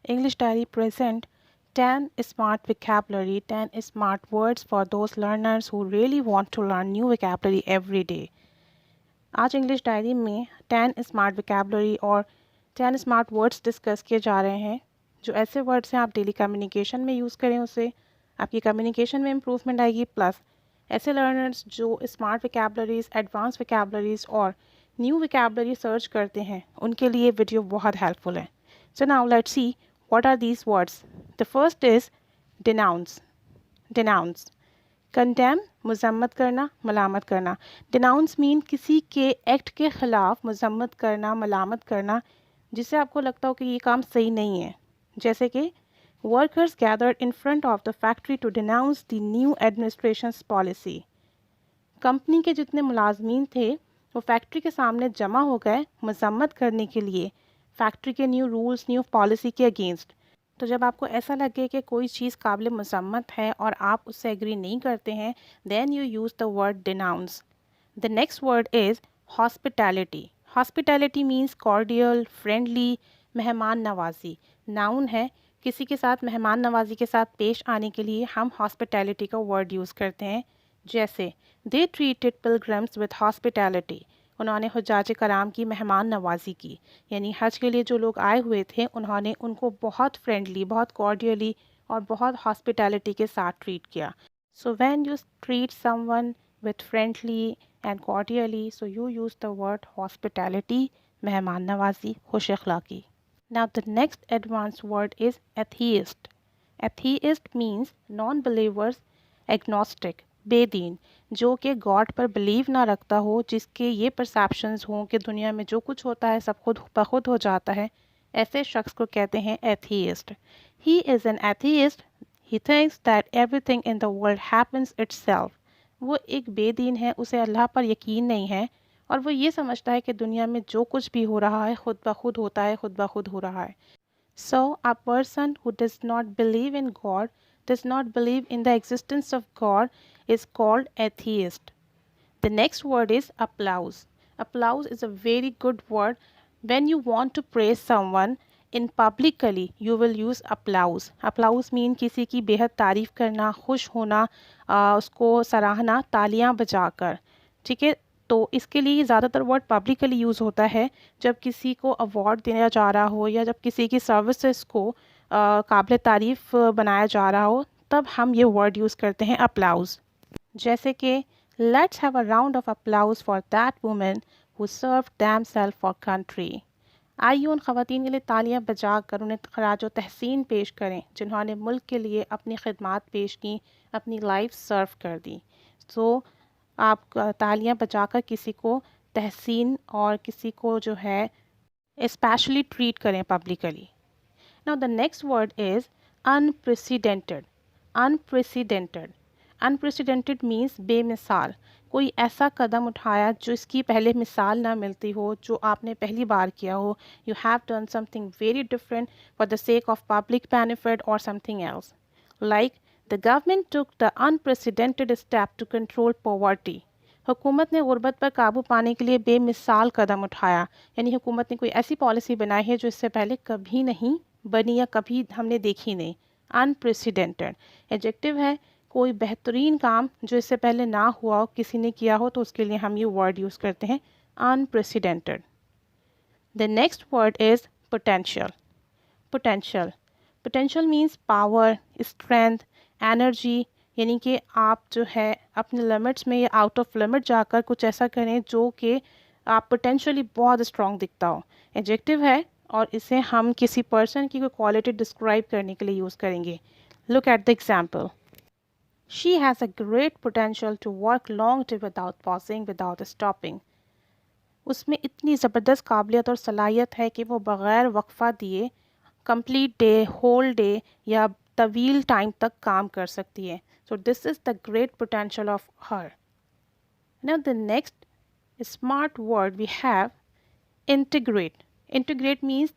English Diary present 10 smart vocabulary, 10 smart words for those learners who really want to learn new vocabulary every day. आज English diary में 10 smart vocabulary और 10 smart words discuss किए जा रहे हैं जो ऐसे वर्ड्स हैं आप डेली कम्युनिकेशन में यूज़ करें उससे आपकी कम्युनिकेशन में इम्प्रूवमेंट आएगी प्लस ऐसे लर्नर्स जो स्मार्ट vocabularies, एडवांस vocabularies और न्यू vocabulary सर्च करते हैं उनके लिए वीडियो बहुत हेल्पफुल है. So now let's see what are these words. The first is denounce. Denounce. Condemn मज़म्मत करना, मलामत करना. Denounce mean किसी के एक्ट के ख़िलाफ़ मज़म्मत करना, मलामत करना जिससे आपको लगता हो कि ये काम सही नहीं है. जैसे कि workers gathered in front of the factory to denounce the new administration's policy. Company के जितने मुलाजमीन थे वो फैक्ट्री के सामने जमा हो गए मज़म्मत करने के लिए फैक्ट्री के न्यू रूल्स, न्यू पॉलिसी के अगेंस्ट. तो जब आपको ऐसा लगे कि कोई चीज़ काबिल मज़म्मत है और आप उससे एग्री नहीं करते हैं then you use the word denounce. The next word is hospitality. Hospitality means cordial, friendly, मेहमान नवाजी. नाउन है, किसी के साथ मेहमान नवाजी के साथ पेश आने के लिए हम हॉस्पिटैलिटी का वर्ड यूज़ करते हैं. जैसे they treated pilgrims with hospitality. उन्होंने हुज्जाज कराम की मेहमान नवाजी की, यानी हज के लिए जो लोग आए हुए थे उन्होंने उनको बहुत फ्रेंडली, बहुत कॉर्डियली और बहुत हॉस्पिटैलिटी के साथ ट्रीट किया. So when you treat someone with friendly and cordially so you use the word hospitality, मेहमान नवाजी, खुश अखलाकी. Now the next advance word is atheist. Atheist means non believers, agnostic, बेदीन, जो कि गॉड पर बिलीव ना रखता हो, जिसके ये परसेप्शंस हों कि दुनिया में जो कुछ होता है सब खुद बखुद हो जाता है, ऐसे शख्स को कहते हैं atheist. He is an atheist. He thinks that everything in the world happens itself. वो एक बेदीन है, उसे अल्लाह पर यकीन नहीं है और वो ये समझता है कि दुनिया में जो कुछ भी हो रहा है खुद बखुद होता है, खुद बखुद हो रहा है. So, a person who does not believe in God, does not believe in the existence of God, is called atheist. The next word is applause. Applause is a very good word. When you want to praise someone in publicly, you will use applause. Applause mean किसी की बेहद तारीफ़ करना, खुश होना, उसको सराहना तालियां बजाकर. ठीक है, तो इसके लिए ज़्यादातर वर्ड पब्लिकली यूज़ होता है जब किसी को अवार्ड दिया जा रहा हो या जब किसी की सर्विसेज को काबिल तारीफ़ बनाया जा रहा हो, तब हम ये वर्ड यूज़ करते हैं अप्लाउज़. जैसे कि let's have a round of applause for that women who served themselves for country. आइए उन ख़वातीन के लिए तालियां बजाकर उन्हें खराज व तहसीन पेश करें जिन्होंने मुल्क के लिए अपनी खिदमात पेश की, अपनी लाइफ सर्व कर दी. तो आप तालियां बजाकर किसी को तहसीन और किसी को जो है स्पेशली ट्रीट करें publicly. Now the next word is unprecedented. Unprecedented. Unprecedented means बेमिसाल. कोई ऐसा कदम उठाया जो इसकी पहले मिसाल ना मिलती हो, जो आपने पहली बार किया हो. You have done something very different for the sake of public benefit और something else. Like The government took the unprecedented step to control poverty. हुकूमत ने गुर्बत पर काबू पाने के लिए बेमिसाल कदम उठाया, यानी हुकूमत ने कोई ऐसी पॉलिसी बनाई है जो इससे पहले कभी नहीं बनी या कभी हमने देखी नहीं. अनप्रेसिडेंटेड एडजेक्टिव है, कोई बेहतरीन काम जो इससे पहले ना हुआ हो, किसी ने किया हो, तो उसके लिए हम ये वर्ड यूज़ करते हैं unprecedented. The next word is potential. Potential. Potential means power, strength, energy, यानी कि आप जो है अपने लिमिट्स में या आउट ऑफ लिमिट जाकर कुछ ऐसा करें जो कि आप पोटेंशियली बहुत स्ट्रॉन्ग दिखता हो. एडजेक्टिव है और इसे हम किसी पर्सन की कोई क्वालिटी डिस्क्राइब करने के लिए यूज़ करेंगे. Look at the example. She has a great potential to work long day without pausing, without stopping. उसमें इतनी ज़बरदस्त काबिलियत और सलाहियत है कि वो बग़ैर वक्फ़ा दिए कंप्लीट डे, होल डे या तवील टाइम तक काम कर सकती है. So this is the great potential of her. Now the next smart word we have integrate. Integrate means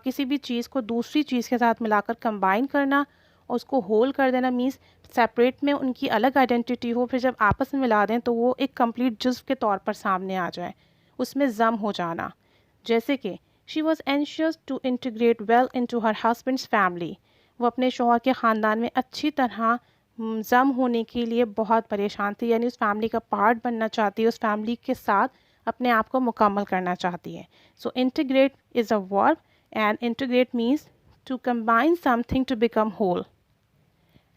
किसी भी चीज़ को दूसरी चीज़ के साथ मिलाकर कंबाइन करना और उसको होल कर देना. मीन्स सेपरेट में उनकी अलग आइडेंटिटी हो, फिर जब आपस में मिला दें तो वो एक कंप्लीट जुज़्व के तौर पर सामने आ जाए, उसमें ज़म हो जाना. जैसे कि she was anxious to integrate well into her husband's family. वो अपने शौहर के ख़ानदान में अच्छी तरह जम होने के लिए बहुत परेशान थी, यानी उस फैमिली का पार्ट बनना चाहती है, उस फैमिली के साथ अपने आप को मुकम्मल करना चाहती है। So integrate is a verb and integrate means to combine something to become whole.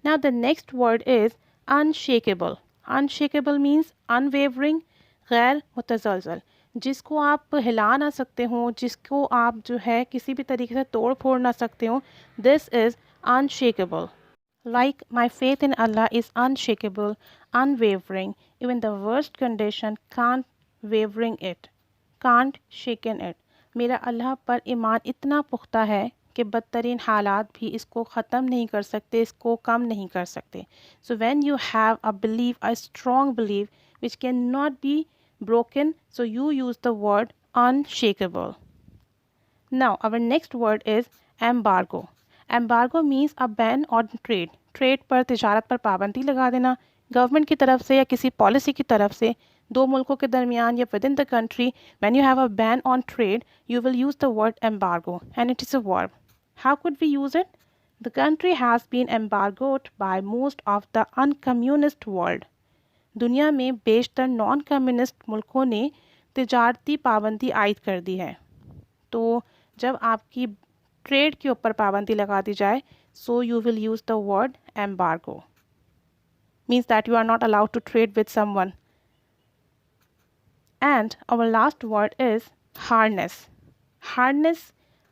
Now the next word is unshakable. Unshakable means unwavering, गैर मुतज़लज़ल, जिसको आप हिला ना सकते हो, जिसको आप जो है किसी भी तरीके से तोड़ फोड़ ना सकते हो. This is unshakable. Like my faith in Allah is unshakable, unwavering. Even the worst condition can't wavering it, can't shaken it. मेरा अल्लाह पर ईमान इतना पुख्ता है कि बदतरीन हालात भी इसको ख़त्म नहीं कर सकते, इसको कम नहीं कर सकते. So when you have a belief, a strong belief which cannot be broken, so you use the word unshakable. Now our next word is embargo. Embargo means a ban on trade. Trade पर, तिजारत पर पाबंदी लगा देना, government की तरफ से या किसी पॉलिसी की तरफ से दो मुल्कों के दरमियान या within the country. When you have a ban on trade you will use the word embargo and it is a verb. How could we use it? The country has been embargoed by most of the uncommunist world. दुनिया में बेशतर non communist मुल्कों ने तिजारती पाबंदी आयद कर दी है. तो जब आपकी ट्रेड के ऊपर पाबंदी लगा दी जाए, so you will use the word embargo. Means that you are not allowed to trade with someone. And our last word is harness. Harness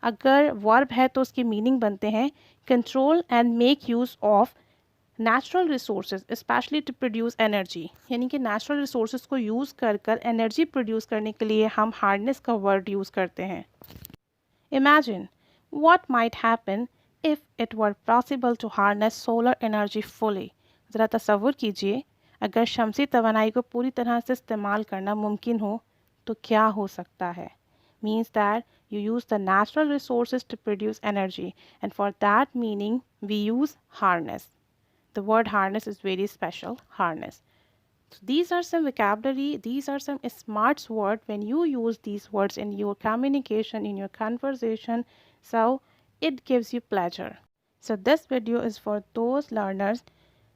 अगर verb है तो उसके meaning बनते हैं control and make use of natural resources, especially to produce energy. यानी कि natural resources को use कर कर energy produce करने के लिए हम harness का word use करते हैं. Imagine what might happen if it were possible to harness solar energy fully. ज़रा तसव्वुर कीजिए अगर शमसी तवानाई को पूरी तरह से इस्तेमाल करना मुमकिन हो तो क्या हो सकता है. Means that you use the natural resources to produce energy, and for that meaning we use harness. The word harness is very special, harness. So these are some vocabulary, these are some smart words when you use these words in your communication, in your conversation, so it gives you pleasure. So this video is for those learners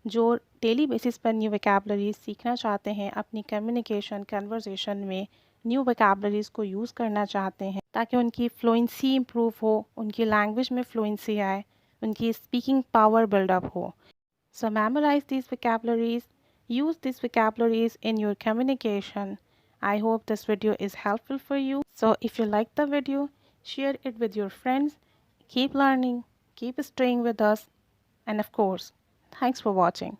जो daily basis पर new vocabularies सीखना चाहते हैं, अपनी communication conversation में new vocabularies को use करना चाहते हैं ताकि उनकी फ्लुएंसी इम्प्रूव हो, उनकी लैंग्वेज में फ्लुएंसी आए, उनकी स्पीकिंग पावर बिल्डअप हो. So memorize these vocabularies. Use these vocabularies in your communication. I hope this video is helpful for you. So if you like the video, share it with your friends. Keep learning, keep staying with us, and of course, thanks for watching.